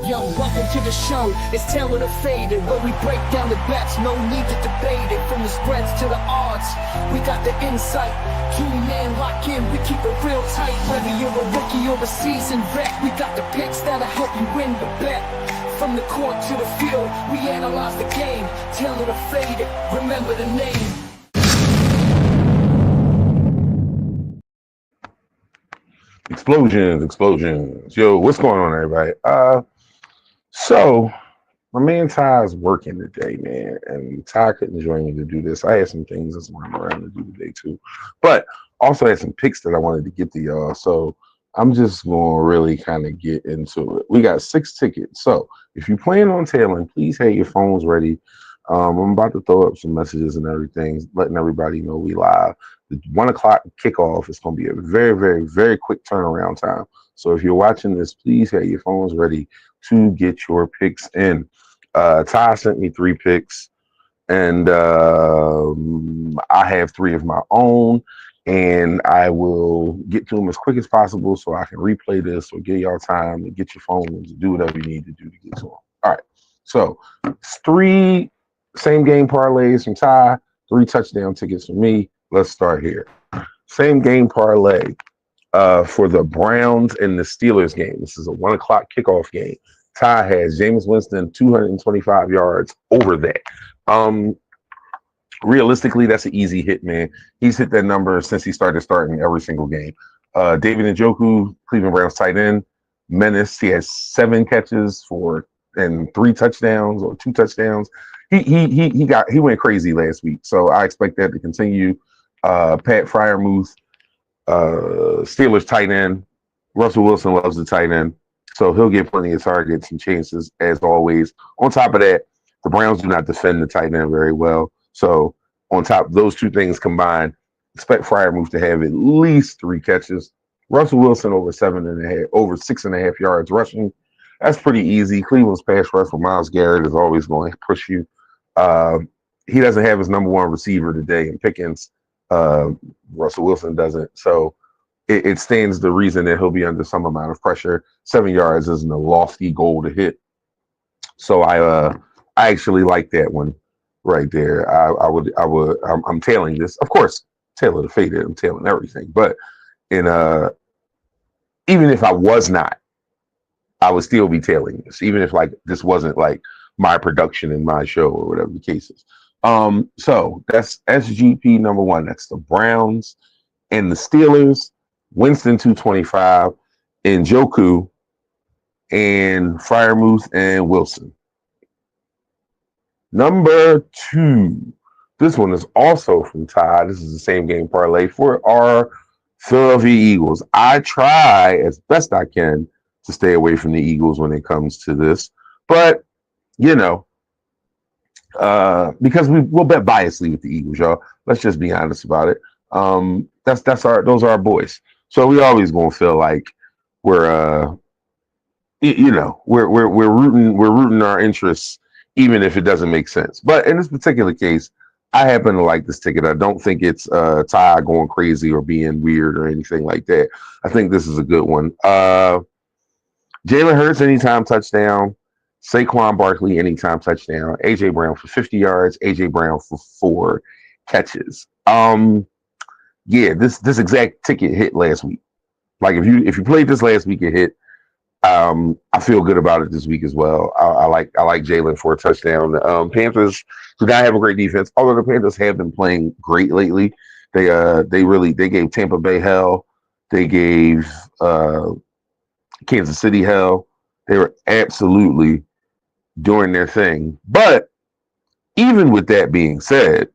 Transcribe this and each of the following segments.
Yo, welcome to the show. It's Taylor the Faded, where we break down the bets. No need to debate it. From the spreads to the odds, we got the insight. Tune in, lock in, we keep it real tight. Whether you're a rookie or a seasoned vet, we got the picks that'll help you win the bet. From the court to the field, we analyze the game. Taylor the Faded, remember the name. Explosions. Yo, what's going on, everybody? So my man Ty's working today, man, and Ty couldn't join me to do this. I had some things that's why I'm around to do today too, but also had some picks that I wanted to get to y'all. So I'm just going to really kind of get into it. We got 6 tickets. So if you plan on tailing, please have your phones ready. I'm about to throw up some messages and everything, letting everybody know we live. The 1 o'clock kickoff is going to be a very, very, very quick turnaround time. So if you're watching this, please have your phones ready to get your picks in. Ty sent me 3 picks, and I have 3 of my own, and I will get to them as quick as possible so I can replay this or give y'all time to get your phones to do whatever you need to do to get to them. All right, so it's 3 same game parlays from Ty, 3 touchdown tickets from me. Let's start here. Same game parlay for the Browns and the Steelers game. This is a 1 o'clock kickoff game. Ty has Jameis Winston 225 yards over that. Realistically, that's an easy hit, man. He's hit that number since he started starting every single game. David Njoku, Cleveland Browns tight end, menace. He has 7 catches and 3 touchdowns or 2 touchdowns. He went crazy last week, so I expect that to continue. Pat Freiermuth, Steelers tight end. Russell Wilson loves the tight end, so he'll get plenty of targets and chances as always. On top of that, the Browns do not defend the tight end very well. So on top of those 2 things combined, expect Freiermuth to have at least 3 catches. Russell Wilson over 6.5 yards rushing. That's pretty easy. Cleveland's pass rush with Myles Garrett is always going to push you. He doesn't have his number 1 receiver today in Pickens. Russell Wilson doesn't. So it stands to reason that he'll be under some amount of pressure. 7 yards isn't a lofty goal to hit. So I actually like that one right there. I'm tailing this. Of course, Taylor the Faded. I'm tailing everything. But even if I was not, I would still be tailing this, even if like this wasn't like my production in my show or whatever the case is. So that's SGP number 1. That's the Browns and the Steelers. Winston 225, Njoku, and Freiermuth and Wilson. Number 2. This one is also from Ty. This is the same game parlay for our Philadelphia Eagles. I try as best I can to stay away from the Eagles when it comes to this, but because we'll bet biasly with the Eagles, y'all. Let's just be honest about it. Those are our boys. So we always gonna feel like we're rooting our interests, even if it doesn't make sense. But in this particular case, I happen to like this ticket. I don't think it's Ty going crazy or being weird or anything like that. I think this is a good one. Jalen Hurts anytime touchdown. Saquon Barkley anytime touchdown. AJ Brown for 50 yards. AJ Brown for 4 catches. Yeah, this exact ticket hit last week. Like if you played this last week, it hit. I feel good about it this week as well. I like Jalen for a touchdown. Panthers do not have a great defense, although the Panthers have been playing great lately. They gave Tampa Bay hell. They gave Kansas City hell. They were absolutely doing their thing. But even with that being said,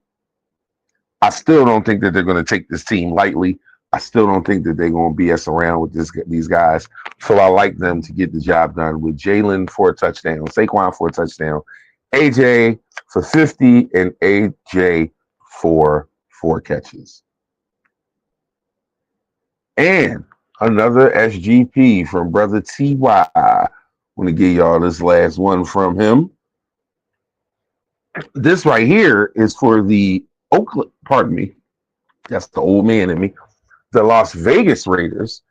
I still don't think that they're going to take this team lightly. I still don't think that they're going to BS around with these guys. So I like them to get the job done with Jalen for a touchdown, Saquon for a touchdown, AJ for 50, and AJ for 4 catches. And another SGP from Brother TY. I'm going to give y'all this last one from him. This right here is for the Oakland, pardon me, that's the old man in me, the Las Vegas Raiders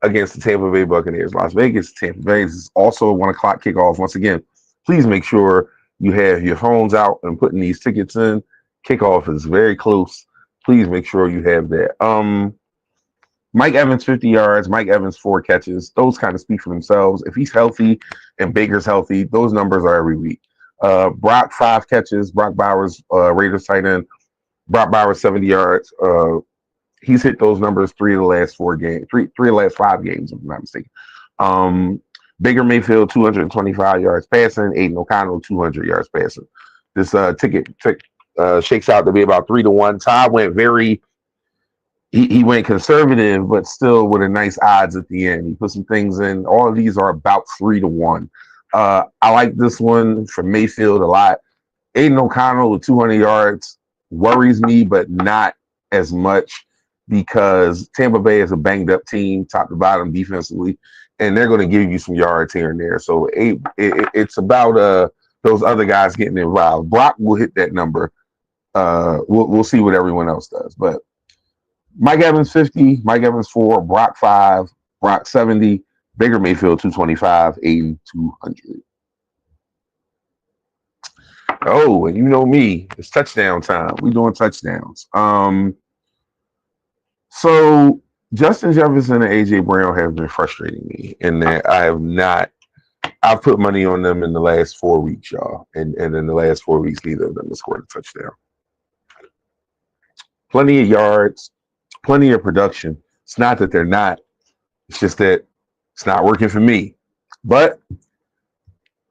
against the Tampa Bay Buccaneers. Las Vegas, Tampa Bay is also a 1 o'clock kickoff. Once again, please make sure you have your phones out and putting these tickets in. Kickoff is very close. Please make sure you have that. Mike Evans, 50 yards. Mike Evans, 4 catches. Those kind of speak for themselves. If he's healthy and Baker's healthy, those numbers are every week. Brock, 5 catches. Brock Bowers, Raiders tight end. Brock Bowers, 70 yards. He's hit those numbers 3 of the last 4 games, three of the last 5 games, if I'm not mistaken. Baker Mayfield, 225 yards passing. Aiden O'Connell, 200 yards passing. This ticket shakes out to be about 3-1. Todd went he went conservative, but still with a nice odds at the end. He put some things in. All of these are about 3-1. I like this one for Mayfield a lot. Aiden O'Connell with 200 yards worries me, but not as much because Tampa Bay is a banged up team, top to bottom defensively, and they're going to give you some yards here and there. So it's about those other guys getting involved. Brock will hit that number. We'll see what everyone else does, but Mike Evans 50, Mike Evans 4, Brock 5, Brock 70, Baker Mayfield 225, Aiden 200. Oh, and you know me, it's touchdown time. We're doing touchdowns. So Justin Jefferson and AJ Brown have been frustrating me in that I've put money on them in the last 4 weeks, y'all. And in the last 4 weeks, neither of them has scored a touchdown. Plenty of yards, plenty of production. It's not that they're not. It's just that it's not working for me. But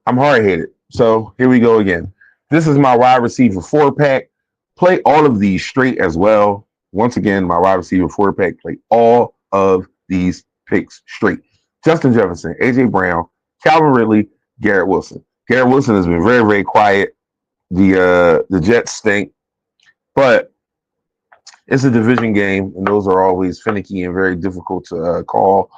I'm hard-headed. So here we go again. This is my wide receiver 4-pack. Play all of these straight as well. Once again, my wide receiver 4-pack. Play all of these picks straight. Justin Jefferson, AJ Brown, Calvin Ridley, Garrett Wilson. Garrett Wilson has been very, very quiet. The Jets stink. But it's a division game, and those are always finicky and very difficult to call.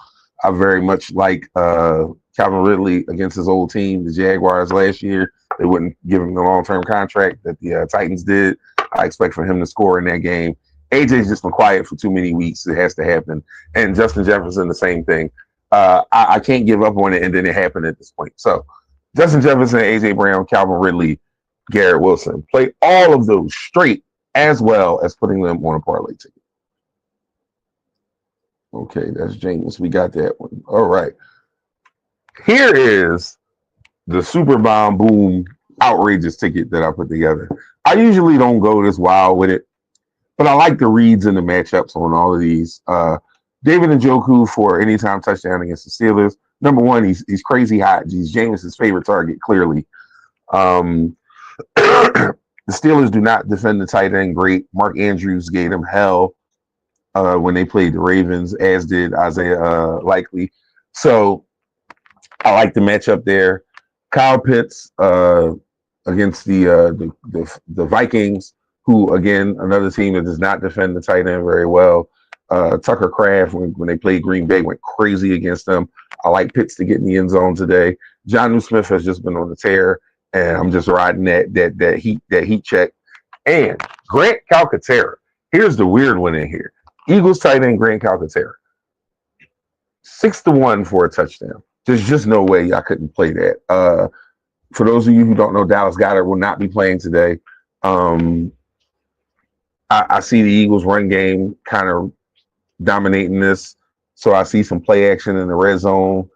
I very much like Calvin Ridley against his old team, the Jaguars last year. They wouldn't give him the long-term contract that the Titans did. I expect for him to score in that game. AJ's just been quiet for too many weeks. It has to happen. And Justin Jefferson, the same thing. I can't give up on it, and then it happened at this point. So Justin Jefferson, AJ Brown, Calvin Ridley, Garrett Wilson. Play all of those straight as well as putting them on a parlay ticket. Okay, that's James. We got that one. All right. Here is the Super Bomb Boom outrageous ticket that I put together. I usually don't go this wild with it, but I like the reads and the matchups on all of these. David Njoku for anytime touchdown against the Steelers. Number one, he's crazy hot. He's Jameis's favorite target, clearly. The Steelers do not defend the tight end great. Mark Andrews gave them hell when they played the Ravens, as did Isaiah Likely. So I like the matchup there. Kyle Pitts against the Vikings, who, again, another team that does not defend the tight end very well. Tucker Kraft, when they played Green Bay, went crazy against them. I like Pitts to get in the end zone today. Jonnu Smith has just been on the tear, and I'm just riding that heat check. And Grant Calcaterra. Here's the weird one in here. Eagles tight end Grant Calcaterra. 6-1 for a touchdown. There's just no way I couldn't play that. For those of you who don't know, Dallas Goedert will not be playing today. I see the Eagles run game kind of dominating this. So I see some play action in the red zone,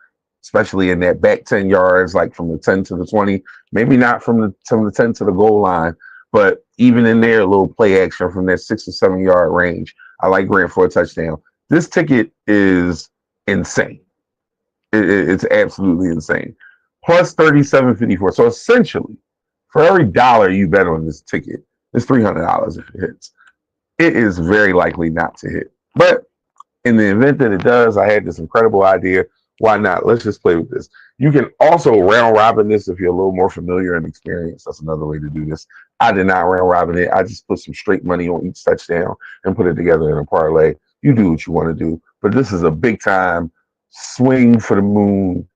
especially in that back 10 yards, like from the 10 to the 20, maybe not from the 10 to the goal line, but even in there, a little play action from that 6 or 7 yard range. I like Grant for a touchdown. This ticket is insane. It's absolutely insane. Plus 37.54. So essentially, for every dollar you bet on this ticket, it's $300 if it hits. It is very likely not to hit. But in the event that it does, I had this incredible idea. Why not? Let's just play with this. You can also round robin this if you're a little more familiar and experienced. That's another way to do this. I did not round robin it. I just put some straight money on each touchdown and put it together in a parlay. You do what you want to do. But this is a big time swing for the moon,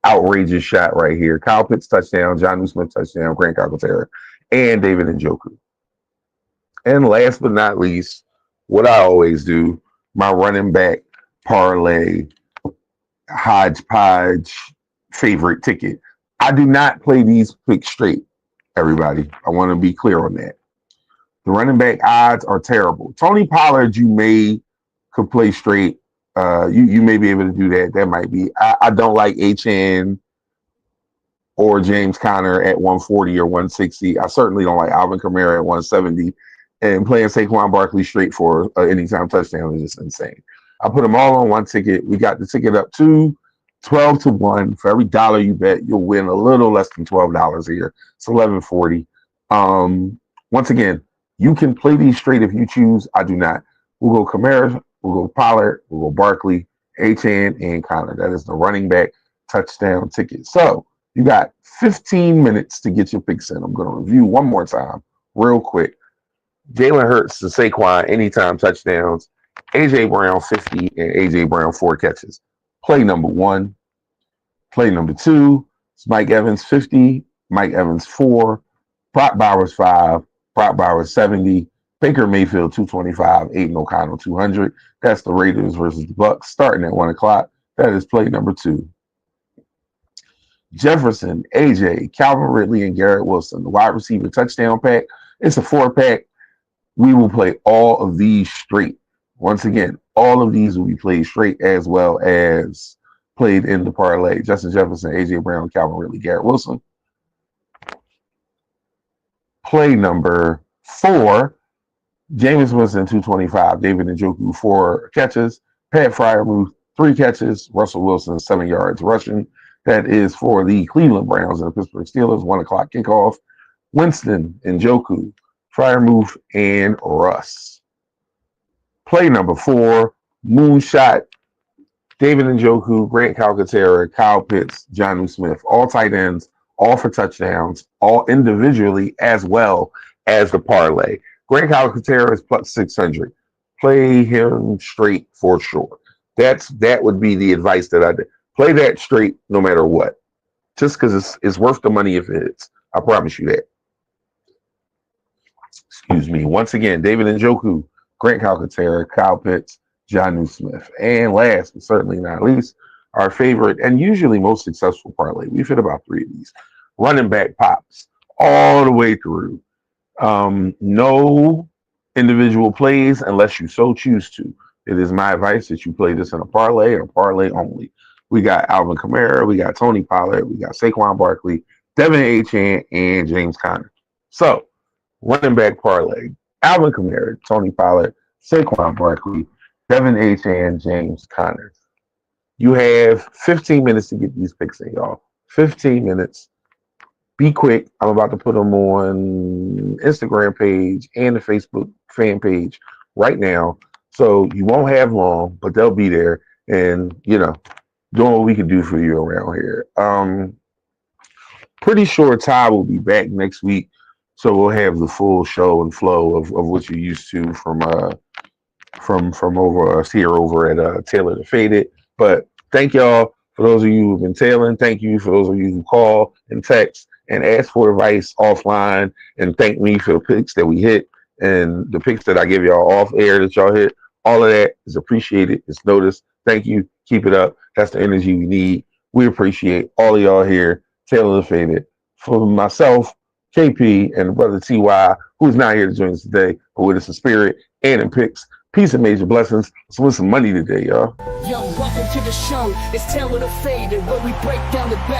outrageous shot right here. Kyle Pitts touchdown, Jonnu Smith touchdown, Grant Calcaterra, and David Njoku. And last but not least, what I always do, my running back parlay hodgepodge favorite ticket. I do not play these picks straight, everybody. I want to be clear on that. The running back odds are terrible. Tony Pollard, could play straight. You may be able to do that. That might be. I don't like HN or James Conner at 140 or 160. I certainly don't like Alvin Kamara at 170. And playing Saquon Barkley straight for anytime touchdown is just insane. I put them all on one ticket. We got the ticket up to 12 to 1. For every dollar you bet, you'll win a little less than $12 here. It's $11.40. Once again, you can play these straight if you choose. I do not. We'll go Kamara, we'll go Pollard, we'll go Barkley, HN, and Conner. That is the running back touchdown ticket. So you got 15 minutes to get your picks in. I'm going to review one more time real quick. Jalen Hurts to Saquon, anytime touchdowns. A.J. Brown, 50, and A.J. Brown, 4 catches. Play number 1. Play number 2. It's Mike Evans, 50. Mike Evans, 4. Brock Bowers, 5. Brock Bowers, 70. Baker Mayfield, 225. Aiden O'Connell, 200. That's the Raiders versus the Bucks, starting at 1 o'clock. That is play number 2. Jefferson, A.J., Calvin Ridley, and Garrett Wilson, the wide receiver touchdown pack. It's a 4-pack. We will play all of these straight. Once again, all of these will be played straight as well as played in the parlay. Justin Jefferson, A.J. Brown, Calvin Ridley, Garrett Wilson. Play number 4, Jameis Winston, 225. David Njoku, 4 catches. Pat Freiermuth, 3 catches. Russell Wilson, 7 yards rushing. That is for the Cleveland Browns and the Pittsburgh Steelers, 1 o'clock kickoff. Winston, Njoku, Freiermuth, and Russ. Play number 4, Moonshot, David Njoku, Grant Calcaterra, Kyle Pitts, Jonnu Smith, all tight ends, all for touchdowns, all individually as well as the parlay. Grant Calcaterra is plus 600. Play him straight for sure. That would be the advice that I did. Play that straight no matter what. Just because it's worth the money if it is. I promise you that. Excuse me. Once again, David Njoku, Grant Calcaterra, Kyle Pitts, Jonnu Smith. And last but certainly not least, our favorite and usually most successful parlay. We've hit about 3 of these. Running back pops all the way through. No individual plays unless you so choose to. It is my advice that you play this in a parlay or parlay only. We got Alvin Kamara, we got Tony Pollard, we got Saquon Barkley, Devin Achane, and James Conner. So, running back parlay, Alvin Kamara, Tony Pollard, Saquon Barkley, Devin Achane, James Conner. You have 15 minutes to get these picks in, y'all. 15 minutes. Be quick. I'm about to put them on Instagram page and the Facebook fan page right now. So you won't have long, but they'll be there. And, doing what we can do for you around here. Pretty sure Ty will be back next week. So we'll have the full show and flow of what you're used to from over us here over at Taylor the Faded. But thank y'all for those of you who've been tailing. Thank you for those of you who call and text and ask for advice offline and thank me for the picks that we hit and the picks that I give y'all off air that y'all hit. All of that is appreciated. It's noticed. Thank you. Keep it up. That's the energy we need. We appreciate all of y'all here. Taylor the Faded. For myself, KP, and brother TY, who's not here to join us today, but with us in spirit and in picks. Peace and major blessings. Let's win some money today, y'all. Yo, welcome to the show. It's Taylor the Faded, where we break down the back.